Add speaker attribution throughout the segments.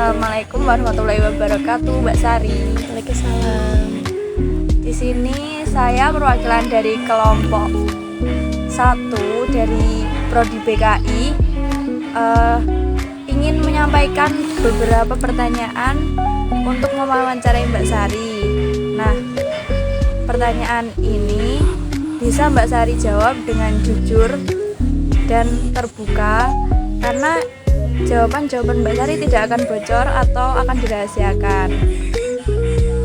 Speaker 1: Assalamualaikum warahmatullahi wabarakatuh, Mbak Sari.
Speaker 2: Waalaikumsalam.
Speaker 1: Di sini saya perwakilan dari kelompok 1 dari Prodi BKI, ingin menyampaikan beberapa pertanyaan untuk mewawancarai Mbak Sari. Nah, pertanyaan ini bisa Mbak Sari jawab dengan jujur dan terbuka, karena jawaban-jawaban Mbak Sari tidak akan bocor atau akan dirahasiakan.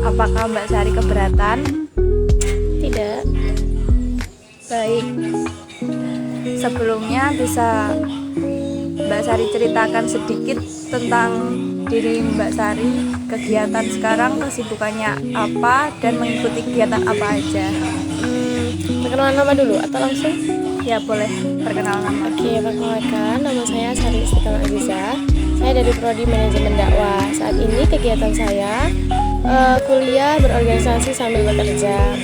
Speaker 1: Apakah Mbak Sari keberatan?
Speaker 2: Tidak.
Speaker 1: Baik. Sebelumnya bisa Mbak Sari ceritakan sedikit tentang diri Mbak Sari, kegiatan sekarang, kesibukannya apa, dan mengikuti kegiatan apa aja.
Speaker 2: Perkenalan nama dulu atau langsung?
Speaker 1: Ya, boleh perkenalan nama.
Speaker 2: Oke, perkenalkan, nama saya Sari Istiqomah Aziza. Saya dari Prodi Manajemen Dakwah. Saat ini kegiatan saya kuliah berorganisasi sambil bekerja.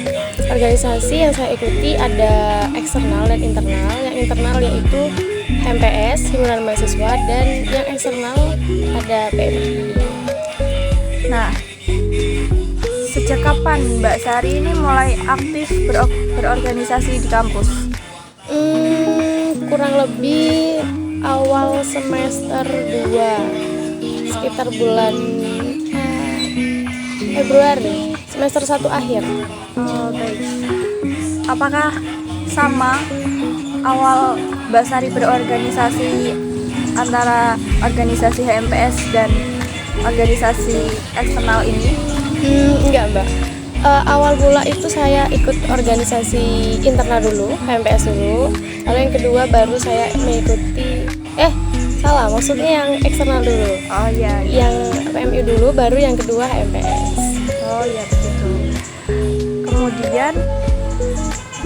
Speaker 2: Organisasi yang saya ikuti ada eksternal dan internal. Yang internal yaitu HMPS, Himpunan Mahasiswa, dan yang eksternal ada PMI.
Speaker 1: Nah, sejak kapan Mbak Sari ini mulai aktif berorganisasi di kampus?
Speaker 2: Kurang lebih awal semester 2, sekitar bulan Februari, semester 1 akhir.
Speaker 1: Oh, baik. Apakah sama awal Mbak Sari berorganisasi antara organisasi HMPS dan organisasi eksternal ini?
Speaker 2: Enggak, Mbak. Awal mula itu saya ikut organisasi internal dulu, HMPS dulu. Lalu yang kedua baru saya mengikuti maksudnya yang eksternal dulu.
Speaker 1: Oh iya,
Speaker 2: Yang PMI dulu, baru yang kedua HMPS.
Speaker 1: Oh ya, begitu. Kemudian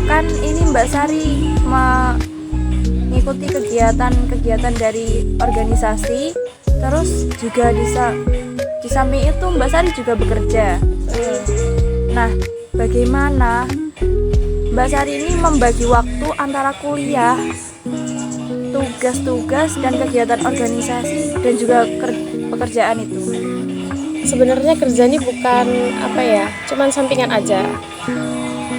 Speaker 1: kan ini Mbak Sari mengikuti kegiatan-kegiatan dari organisasi, terus juga di samping itu Mbak Sari juga bekerja. Nah, bagaimana Mbak Sari ini membagi waktu antara kuliah, tugas-tugas, dan kegiatan organisasi dan juga pekerjaan itu?
Speaker 2: Sebenarnya kerja ini bukan cuman sampingan aja.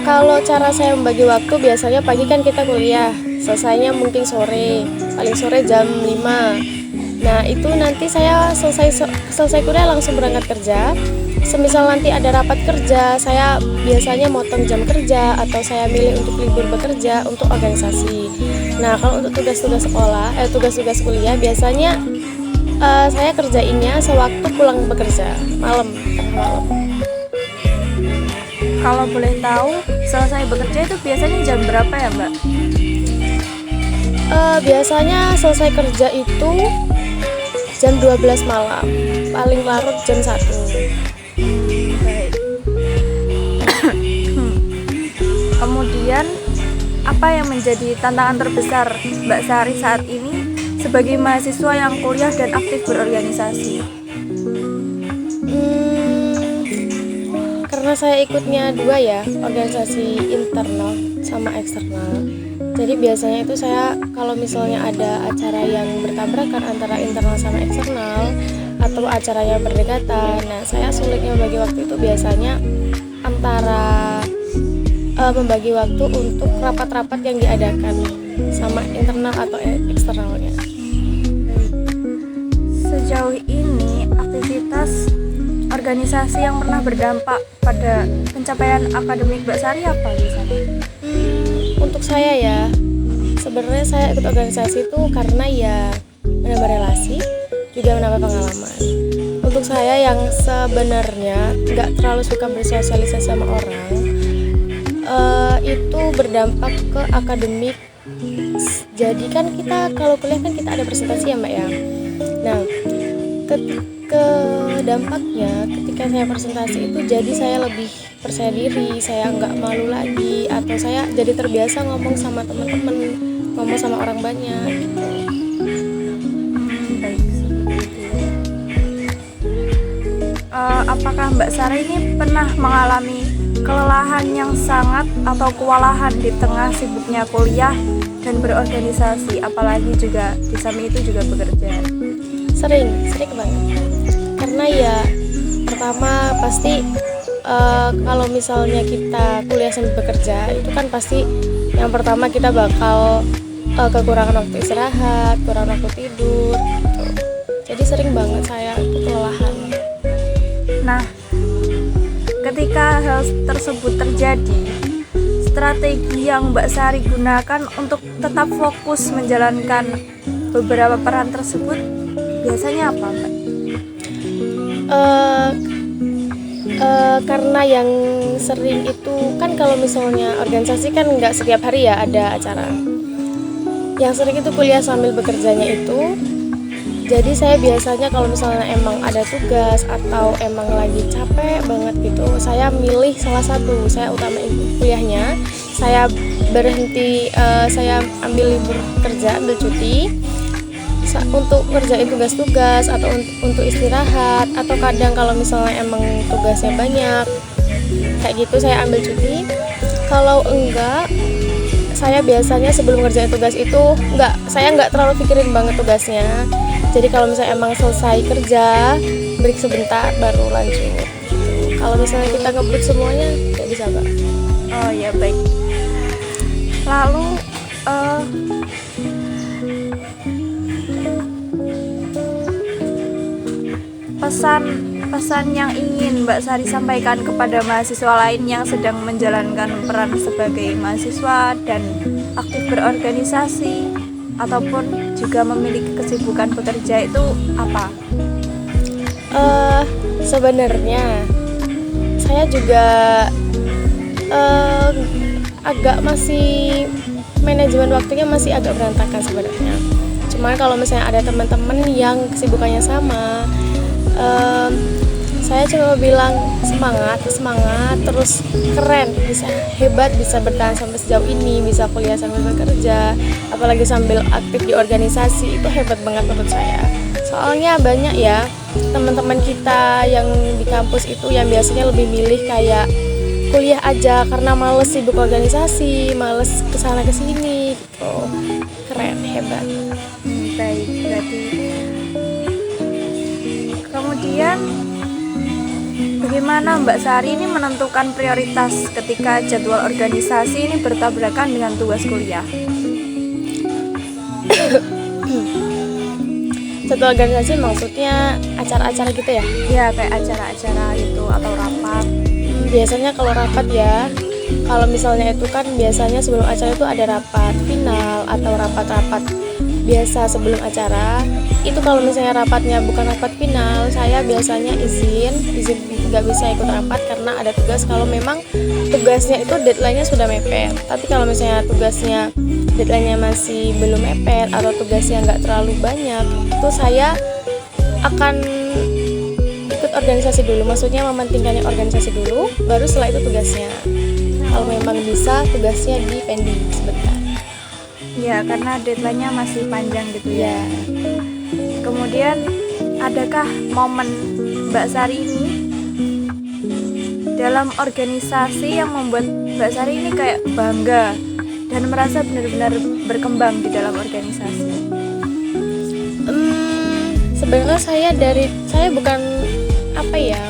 Speaker 2: Kalau cara saya membagi waktu, biasanya pagi kan kita kuliah, selesainya mungkin sore, paling sore jam 5. Nah, itu nanti saya selesai kuliah langsung berangkat kerja. Semisal nanti ada rapat kerja, saya biasanya motong jam kerja atau saya milih untuk libur bekerja untuk organisasi. Nah, kalau untuk tugas-tugas tugas-tugas kuliah biasanya saya kerjainnya sewaktu pulang bekerja, malam.
Speaker 1: Kalau boleh tahu, selesai bekerja itu biasanya jam berapa ya, Mbak?
Speaker 2: Biasanya selesai kerja itu jam 12 malam, paling larut jam 1.
Speaker 1: Baik. Kemudian, apa yang menjadi tantangan terbesar Mbak Sari saat ini sebagai mahasiswa yang kuliah dan aktif berorganisasi?
Speaker 2: Karena saya ikutnya 2 ya, organisasi internal sama eksternal. Jadi biasanya itu saya kalau misalnya ada acara yang bertabrakan antara internal sama eksternal atau acara yang berdekatan, nah saya sulitnya membagi waktu itu biasanya antara membagi waktu untuk rapat-rapat yang diadakan sama internal atau eksternalnya.
Speaker 1: Sejauh ini, aktivitas organisasi yang pernah berdampak pada pencapaian akademik Mbak Sari apa biasanya?
Speaker 2: Untuk saya ya, sebenarnya saya ikut organisasi itu karena ya menambah relasi, juga menambah pengalaman. Untuk saya yang sebenarnya nggak terlalu suka bersosialisasi sama orang, itu berdampak ke akademik. Jadi kan kita kalau kuliah kan kita ada presentasi ya, Mbak ya. Nah, ke dampaknya ketika saya presentasi itu jadi saya lebih percaya diri, saya nggak malu lagi, atau saya jadi terbiasa ngomong sama teman-teman, ngomong sama orang banyak gitu.
Speaker 1: Baik, seperti itu. Apakah Mbak Sari ini pernah mengalami kelelahan yang sangat atau kewalahan di tengah sibuknya kuliah dan berorganisasi, apalagi juga di samping itu juga bekerja?
Speaker 2: Sering banget. Karena ya pertama pasti kalau misalnya kita kuliah sambil bekerja itu kan pasti yang pertama kita bakal kekurangan waktu istirahat, kurang waktu tidur gitu. Jadi sering banget saya itu kelelahan.
Speaker 1: Nah, ketika hal tersebut terjadi, strategi yang Mbak Sari gunakan untuk tetap fokus menjalankan beberapa peran tersebut biasanya apa, Mbak?
Speaker 2: Karena yang sering itu kan kalau misalnya organisasi kan nggak setiap hari ya ada acara. Yang sering itu kuliah sambil bekerjanya itu. Jadi saya biasanya kalau misalnya emang ada tugas atau emang lagi capek banget gitu, saya milih salah satu, saya utamain kuliahnya, saya berhenti, saya ambil libur kerja, ambil cuti untuk ngerjain tugas-tugas atau untuk istirahat, atau kadang kalau misalnya emang tugasnya banyak kayak gitu saya ambil cuti. Kalau enggak, saya biasanya sebelum ngerjain tugas itu saya nggak terlalu pikirin banget tugasnya. Jadi kalau misalnya emang selesai kerja, break sebentar baru lanjut gitu. Kalau misalnya kita ngebut semuanya nggak bisa, Mbak.
Speaker 1: Oh ya, baik. Lalu pesan yang ingin Mbak Sari sampaikan kepada mahasiswa lain yang sedang menjalankan peran sebagai mahasiswa dan aktif berorganisasi ataupun juga memiliki kesibukan bekerja itu apa?
Speaker 2: Sebenarnya saya juga agak masih manajemen waktunya masih agak berantakan sebenarnya. Cuman kalau misalnya ada teman-teman yang kesibukannya sama, saya cuma bilang semangat terus keren, bisa hebat, bisa bertahan sampai sejauh ini, bisa kuliah sambil bekerja, apalagi sambil aktif di organisasi, itu hebat banget menurut saya. Soalnya banyak ya teman-teman kita yang di kampus itu yang biasanya lebih milih kayak kuliah aja karena males sibuk organisasi, males kesana kesini gitu. Keren, hebat.
Speaker 1: Baik, berarti kemudian bagaimana Mbak Sari ini menentukan prioritas ketika jadwal organisasi ini bertabrakan dengan tugas kuliah?
Speaker 2: Jadwal organisasi maksudnya acara-acara gitu ya?
Speaker 1: Ya, kayak acara-acara itu atau rapat.
Speaker 2: Biasanya kalau rapat ya, kalau misalnya itu kan biasanya sebelum acara itu ada rapat final atau rapat-rapat biasa sebelum acara. Itu kalau misalnya rapatnya bukan rapat final, saya biasanya izin nggak bisa ikut rapat karena ada tugas. Kalau memang tugasnya itu deadline-nya sudah mepet, tapi kalau misalnya tugasnya deadline-nya masih belum mepet atau tugasnya nggak terlalu banyak, itu saya akan ikut organisasi dulu, maksudnya mementingkannya organisasi dulu, baru setelah itu tugasnya. Kalau memang bisa, tugasnya di pending sebentar.
Speaker 1: Ya, karena deadline-nya masih panjang gitu ya. Kemudian adakah momen Mbak Sari ini dalam organisasi yang membuat Mbak Sari ini kayak bangga dan merasa benar-benar berkembang di dalam organisasi?
Speaker 2: Sebenarnya saya bukan apa ya,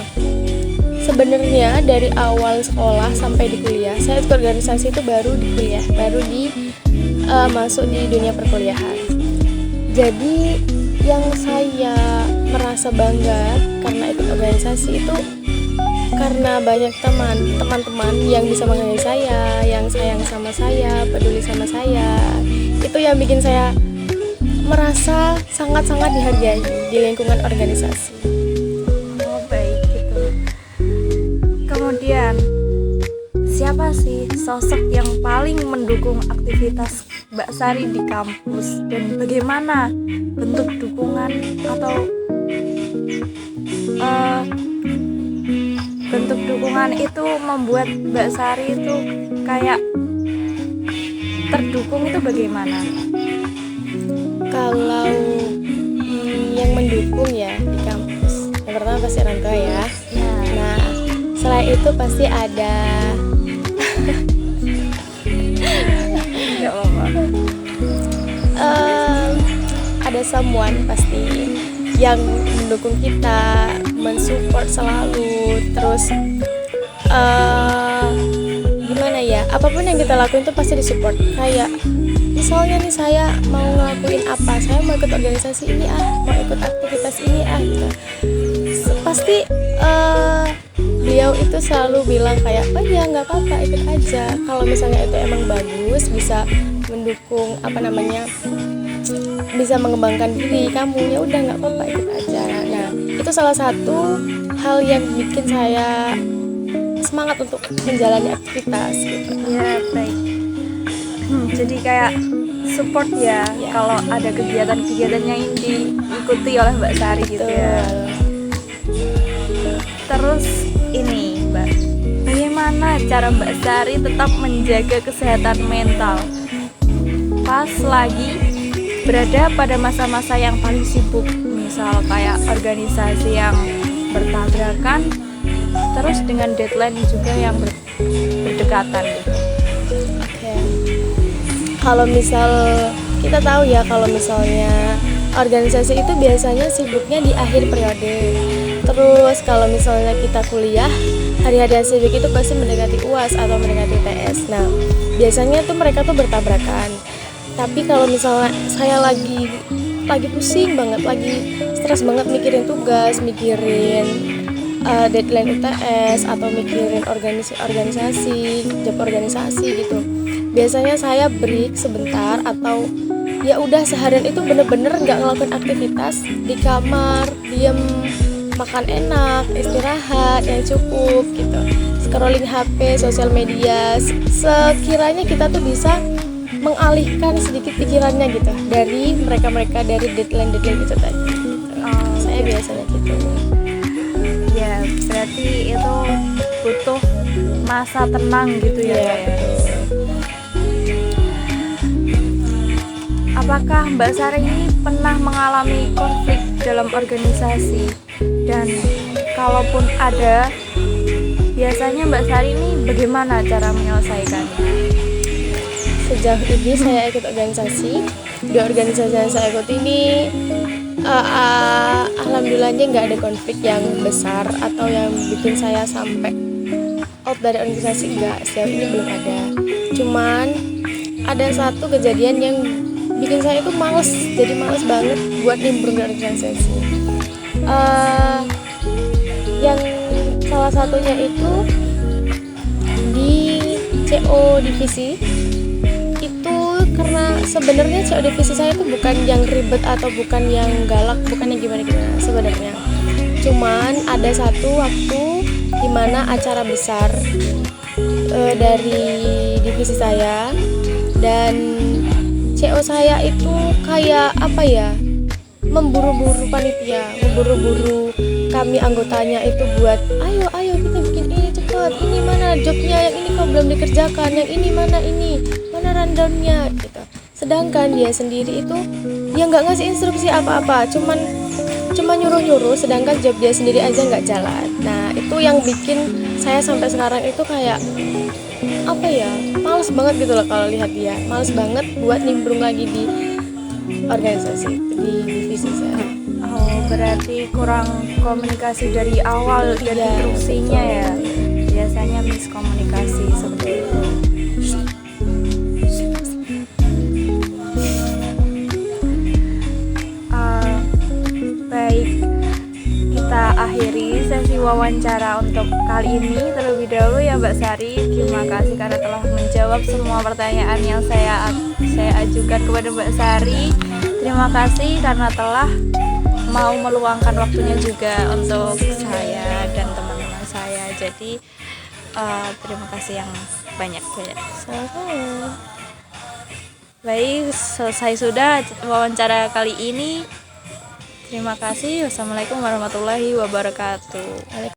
Speaker 2: sebenarnya dari awal sekolah sampai di kuliah saya ikut organisasi itu baru di kuliah, baru masuk di dunia perkuliahan. Jadi yang saya merasa bangga karena ikut organisasi itu karena banyak teman-teman yang bisa menghargai saya, yang sayang sama saya, peduli sama saya. Itu yang bikin saya merasa sangat-sangat dihargai di lingkungan organisasi.
Speaker 1: Oh, baik gitu. Kemudian siapa sih sosok yang paling mendukung aktivitas Mbak Sari di kampus dan bagaimana bentuk dukungan atau bentuk dukungan itu membuat Mbak Sari itu kayak terdukung itu bagaimana?
Speaker 2: Kalau yang mendukung ya di kampus, yang pertama pasti orang tua ya. Nah, selain itu pasti ada
Speaker 1: Nggak apa-apa.
Speaker 2: ada someone pasti yang mendukung kita, mensupport selalu, terus gimana ya, apapun yang kita lakuin tuh pasti disupport. Kayak misalnya nih saya mau ngelakuin apa, saya mau ikut organisasi ini mau ikut aktivitas ini gitu. Pasti beliau itu selalu bilang kayak, oh ya nggak apa-apa, ikut aja. Kalau misalnya itu emang bagus, bisa mendukung bisa mengembangkan diri kamu, ya udah nggak apa-apa, ikut aja. Nah, itu salah satu hal yang bikin saya semangat untuk menjalani aktivitas gitu.
Speaker 1: Ya, baik. Jadi kayak support ya, kalau ada kegiatan-kegiatan yang diikuti oleh Mbak Sari gitu ya. Terus ini Mbak, bagaimana cara Mbak Sari tetap menjaga kesehatan mental pas lagi berada pada masa-masa yang paling sibuk, misal kayak organisasi yang bertabrakan, terus dengan deadline juga yang berdekatan gitu.
Speaker 2: Oke. Kalau misal kita tahu ya, kalau misalnya organisasi itu biasanya sibuknya di akhir periode. Terus kalau misalnya kita kuliah, hari-hari sibuk itu pasti mendekati UAS atau mendekati UTS. Nah, biasanya tuh mereka tuh bertabrakan. Tapi kalau misalnya saya lagi pusing banget, lagi stres banget mikirin tugas, mikirin deadline UTS atau mikirin organisasi, job organisasi gitu. Biasanya saya break sebentar atau ya udah seharian itu bener-bener nggak ngelakuin aktivitas, di kamar, diem, makan enak, istirahat yang cukup gitu, scrolling HP, sosial media, sekiranya kita tuh bisa mengalihkan sedikit pikirannya gitu dari mereka dari deadline itu tadi. Saya biasanya gitu.
Speaker 1: Ya, berarti itu butuh masa tenang gitu ya. Apakah Mbak Sari ini pernah mengalami konflik dalam organisasi? Dan kalaupun ada, biasanya Mbak Sari ini bagaimana cara menyelesaikannya?
Speaker 2: Sejauh ini saya ikut organisasi. Di organisasi yang saya ikut ini alhamdulillahnya nggak ada konflik yang besar atau yang bikin saya sampai out dari organisasi, enggak, sejauh ini belum ada. Cuman ada satu kejadian yang bikin saya itu jadi males banget buat nimbrung di organisasi. Yang salah satunya itu di CO divisi. Itu karena sebenarnya CO divisi saya itu bukan yang ribet atau bukan yang galak, bukan yang gimana sebenarnya. Cuman ada satu waktu dimana acara besar dari divisi saya, dan CO saya itu kayak apa ya, memburu-buru panitia, memburu-buru kami anggotanya itu buat ayo kita bikin ini cepat, ini mana jobnya, yang ini kok belum dikerjakan, yang ini mana rundownnya gitu. Sedangkan dia sendiri itu dia nggak ngasih instruksi apa-apa, cuma nyuruh-nyuruh, sedangkan job dia sendiri aja nggak jalan. Nah, itu yang bikin saya sampai sekarang itu kayak apa ya, males banget gitu loh kalau lihat dia, males banget buat nimbrung lagi di organisasi di divisi saya.
Speaker 1: Oh, berarti kurang komunikasi dari awal dari instruksinya ya. Biasanya miskomunikasi seperti itu. Baik, kita akhiri sesi wawancara untuk kali ini terlebih dahulu ya Mbak Sari. Terima kasih karena telah menjawab semua pertanyaan yang saya ajukan kepada Mbak Sari. Terima kasih karena telah mau meluangkan waktunya juga untuk saya dan teman-teman saya. Jadi terima kasih yang banyak.
Speaker 2: Sama-sama.
Speaker 1: Baik, selesai sudah wawancara kali ini. Terima kasih. Wassalamualaikum warahmatullahi wabarakatuh.